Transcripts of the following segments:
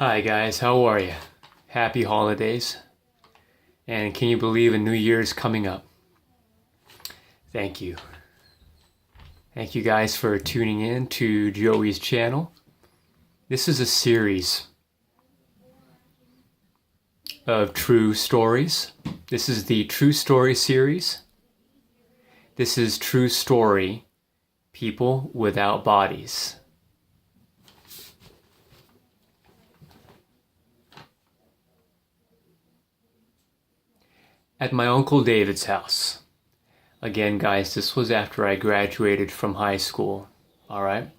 Hi guys, how are you? Happy holidays. And can you believe a new year is coming up? Thank you. Thank you guys for tuning in to Joey's channel. This is a series of true stories. This is the True Story series. This is True Story, People Without Bodies. At my Uncle David's house. Again, guys, this was after I graduated from high school, all right?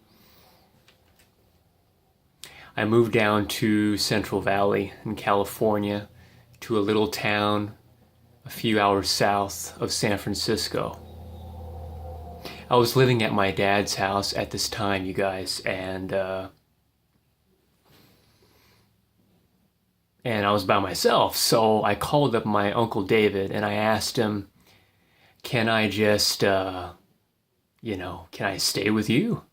I moved down to Central Valley in California to a little town a few hours south of San Francisco. I was living at my dad's house at this time, you guys, and I was by myself, so I called up my Uncle David and I asked him, can I just, can I stay with you?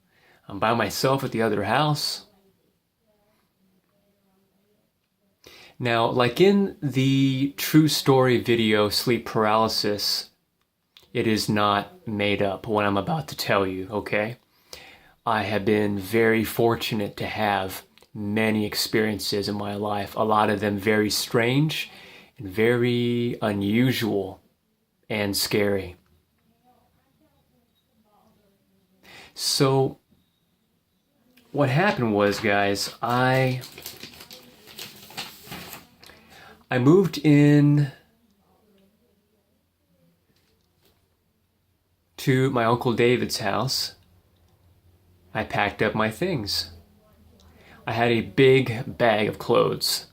I'm by myself at the other house. Now, like in the True Story video, Sleep Paralysis, it is not made up what I'm about to tell you, okay? I have been very fortunate to have many experiences in my life, a lot of them very strange and very unusual and scary. So what happened was, guys, I moved in to my Uncle David's house. I packed up my things. I had a big bag of clothes.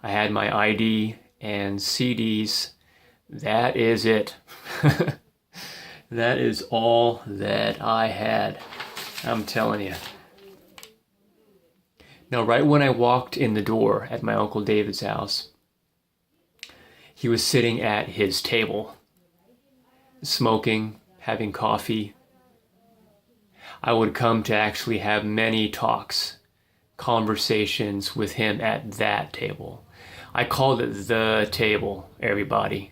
I had my ID and CDs. That is it. That is all that I had. I'm telling you. Now, right when I walked in the door at my Uncle David's house, he was sitting at his table, smoking, having coffee. I would come to actually have many talks, conversations with him at that table. I called it the table, everybody.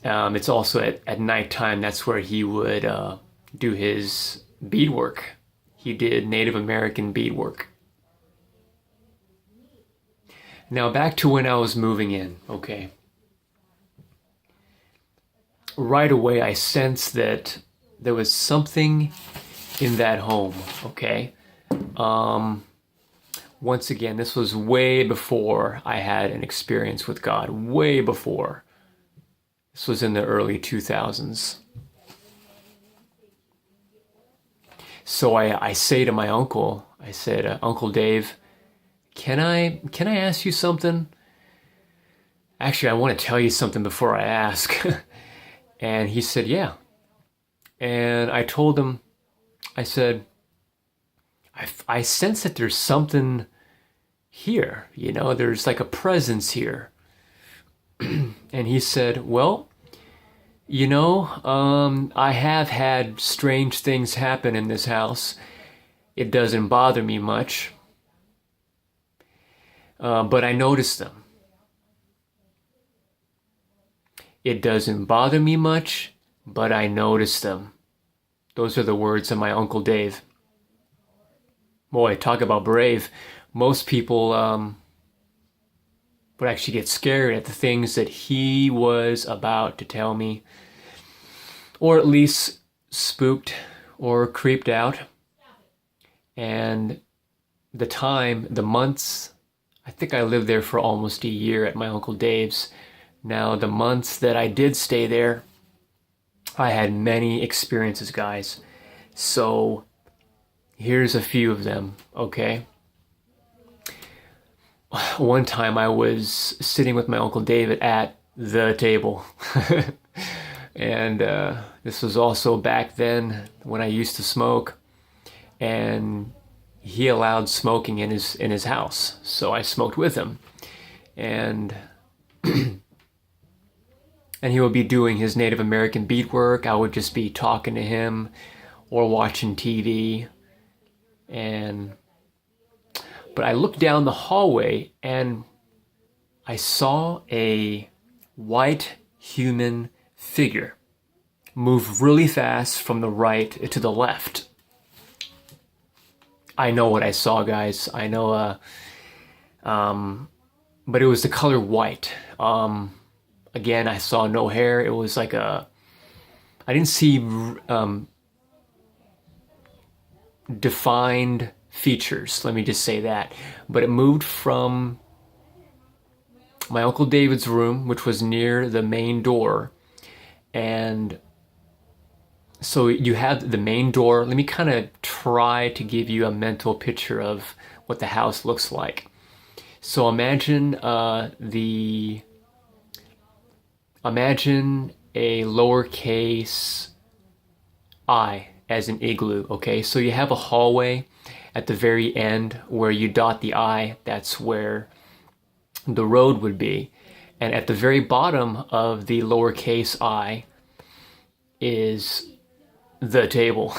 It's also at nighttime, that's where he would do his beadwork. He did Native American beadwork. Now back to when I was moving in, okay. Right away I sensed that there was something in that home, okay. Once again, this was way before I had an experience with God, way before. This was in the early 2000s. So I say to my uncle, I said, Uncle Dave, can I ask you something? Actually, I want to tell you something before I ask. And he said, yeah. And I told him, I said, I sense that there's something here, there's like a presence here. And he said, well, I have had strange things happen in this house. It doesn't bother me much. But I notice them. It doesn't bother me much, but I notice them. Those are the words of my Uncle Dave. Boy, talk about brave. Most people would actually get scared at the things that he was about to tell me, or at least spooked or creeped out. And the months, I think I lived there for almost a year at my Uncle Dave's. Now, the months that I did stay there, I had many experiences, guys. So here's a few of them, okay? One time I was sitting with my Uncle David at the table. And this was also back then when I used to smoke. And he allowed smoking in his house. So I smoked with him. And and he would be doing his Native American beadwork. I would just be talking to him or watching TV. But I looked down the hallway and I saw a white human figure move really fast from the right to the left. I know what I saw, guys. I know, but it was the color white. Again, I saw no hair. It was like I didn't see defined features, let me just say that. But it moved from my Uncle David's room, which was near the main door. And so you have the main door. Let me kind of try to give you a mental picture of what the house looks like. So imagine imagine a lowercase I as an igloo, okay? So you have a hallway at the very end where you dot the I, that's where the road would be. And at the very bottom of the lowercase I is the table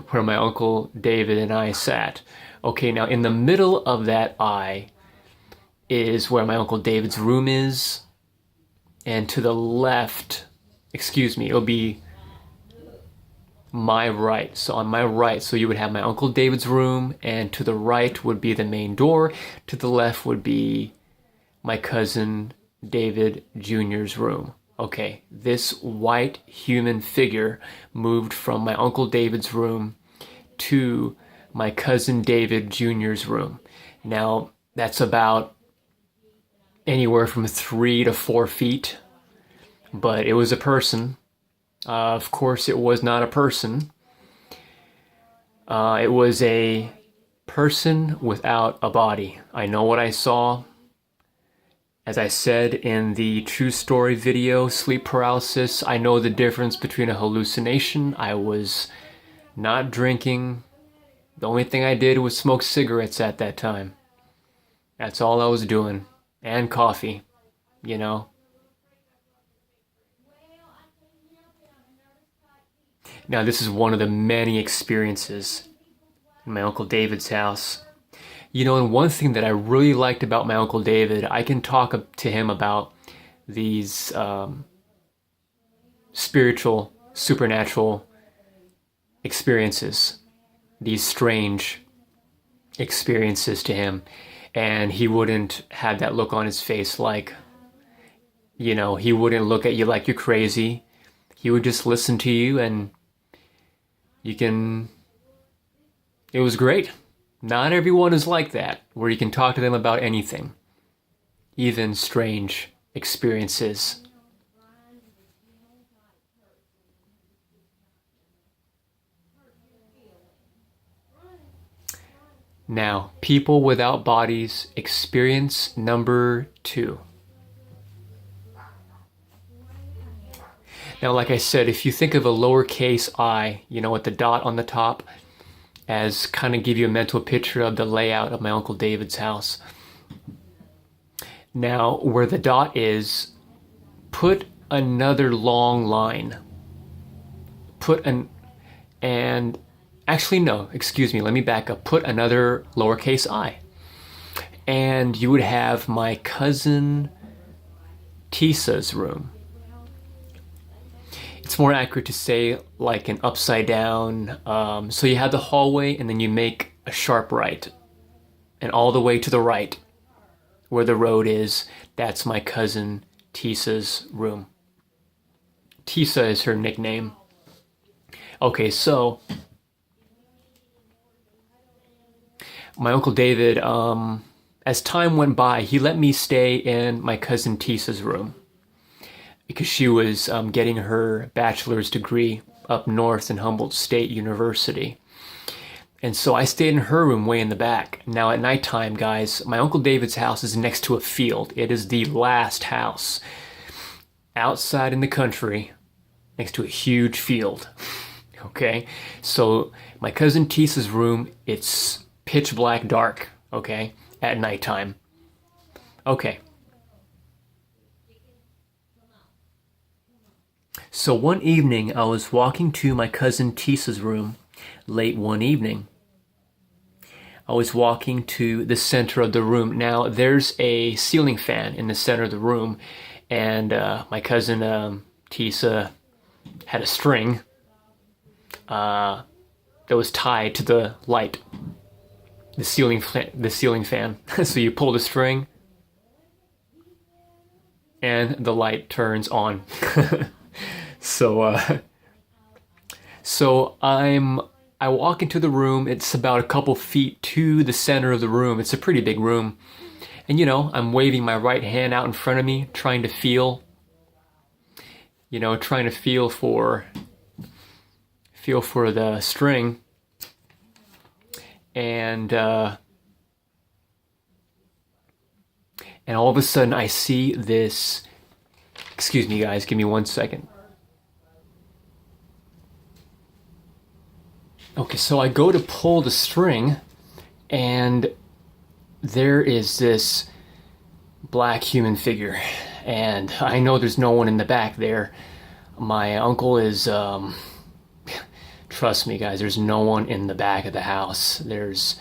where my Uncle David and I sat. Okay, now in the middle of that I is where my Uncle David's room is, and to the left, excuse me, it'll be my right. So on my right, so you would have my Uncle David's room, and to the right would be the main door. To the left would be my cousin David Jr.'s room. Okay, this white human figure moved from my Uncle David's room to my cousin David Jr.'s room. Now, that's about anywhere from 3 to 4 feet, but it was a person. Of course, it was not a person. It was a person without a body. I know what I saw. As I said in the true story video, sleep paralysis, I know the difference between a hallucination. I was not drinking. The only thing I did was smoke cigarettes at that time. That's all I was doing. And coffee, you know. Now, this is one of the many experiences in my Uncle David's house. You know, and one thing that I really liked about my Uncle David, I can talk to him about these spiritual, supernatural experiences, these strange experiences to him. And he wouldn't have that look on his face like, you know, he wouldn't look at you like you're crazy. He would just listen to you, and it was great. Not everyone is like that, where you can talk to them about anything, even strange experiences. Now, people without bodies, experience number 2. Now, like I said, if you think of a lowercase I, you know, with the dot on the top, as kind of give you a mental picture of the layout of my Uncle David's house. Now, where the dot is, put another long line. Actually, no, excuse me, let me back up. Put another lowercase I. And you would have my cousin Tisa's room. It's more accurate to say like an upside down. So you have the hallway, and then you make a sharp right. And all the way to the right, where the road is, that's my cousin Tisa's room. Tisa is her nickname. Okay, so my Uncle David, as time went by, he let me stay in my cousin Tisa's room because she was getting her bachelor's degree up north in Humboldt State University. And so I stayed in her room way in the back. Now at nighttime, guys, my Uncle David's house is next to a field. It is the last house outside in the country next to a huge field. Okay, so my cousin Tisa's room, it's pitch black dark, okay, at nighttime. Okay. So one evening, I was walking to my cousin Tisa's room late one evening. I was walking to the center of the room. Now, there's a ceiling fan in the center of the room, and my cousin Tisa had a string that was tied to the light, the ceiling fan. So you pull the string, and the light turns on. So I walk into the room. It's about a couple feet to the center of the room. It's a pretty big room. And I'm waving my right hand out in front of me, trying to feel for the string. And all of a sudden I see this, excuse me guys, give me 1 second. Okay, so I go to pull the string, and there is this black human figure, and I know there's no one in the back there. My uncle is, trust me guys, there's no one in the back of the house. There's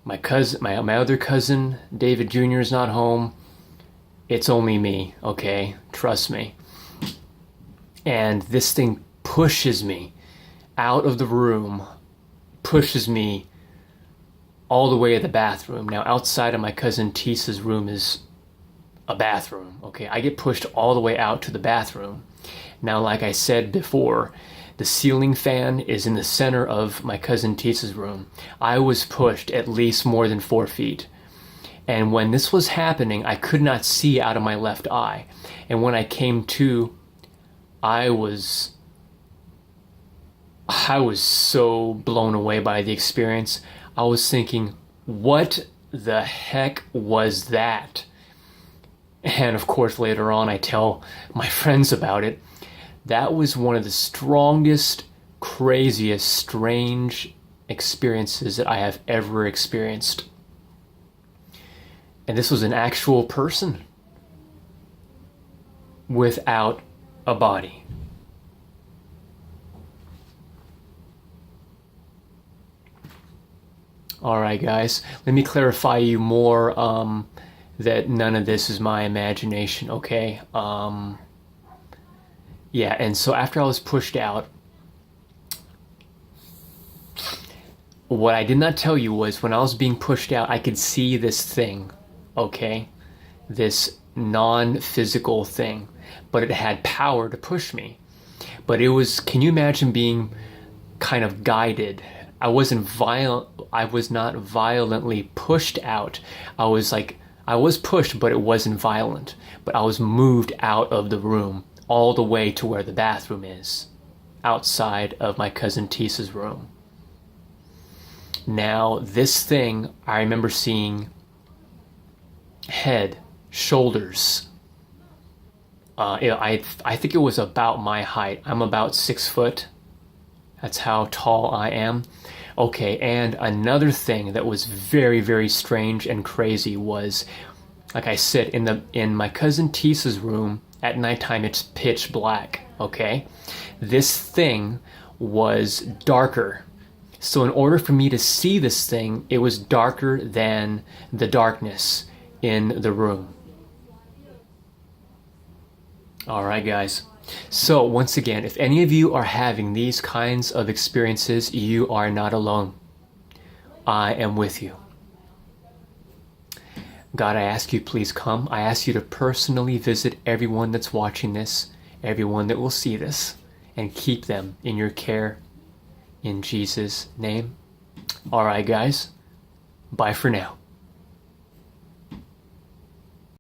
my cousin, my other cousin, David Jr. is not home. It's only me, okay? Trust me. And this thing pushes me out of the room, pushes me all the way to the bathroom. Now, outside of my cousin Tisa's room is a bathroom, okay? I get pushed all the way out to the bathroom. Now, like I said before, the ceiling fan is in the center of my cousin Tisa's room. I was pushed at least more than 4 feet. And when this was happening, I could not see out of my left eye. And when I came to, I was so blown away by the experience. I was thinking, what the heck was that? And of course, later on, I tell my friends about it. That was one of the strongest, craziest, strange experiences that I have ever experienced. And this was an actual person without a body. All right, guys, let me clarify you more that none of this is my imagination, okay? Yeah, and so after I was pushed out, what I did not tell you was when I was being pushed out, I could see this thing, okay? This non-physical thing, but it had power to push me. But it was, can you imagine being kind of guided? I was not violently pushed out. I was pushed, but it wasn't violent. But I was moved out of the room all the way to where the bathroom is, outside of my cousin Tisa's room. Now, this thing, I remember seeing head, shoulders. I think it was about my height. I'm about 6 foot. That's how tall I am. Okay, and another thing that was very, very strange and crazy was, like I said, in my cousin Tisa's room, at nighttime it's pitch black, okay? This thing was darker. So in order for me to see this thing, it was darker than the darkness in the room. All right, guys. So once again, if any of you are having these kinds of experiences, you are not alone. I am with you. God, I ask you, please come. I ask you to personally visit everyone that's watching this, everyone that will see this, and keep them in your care. In Jesus' name. All right, guys. Bye for now.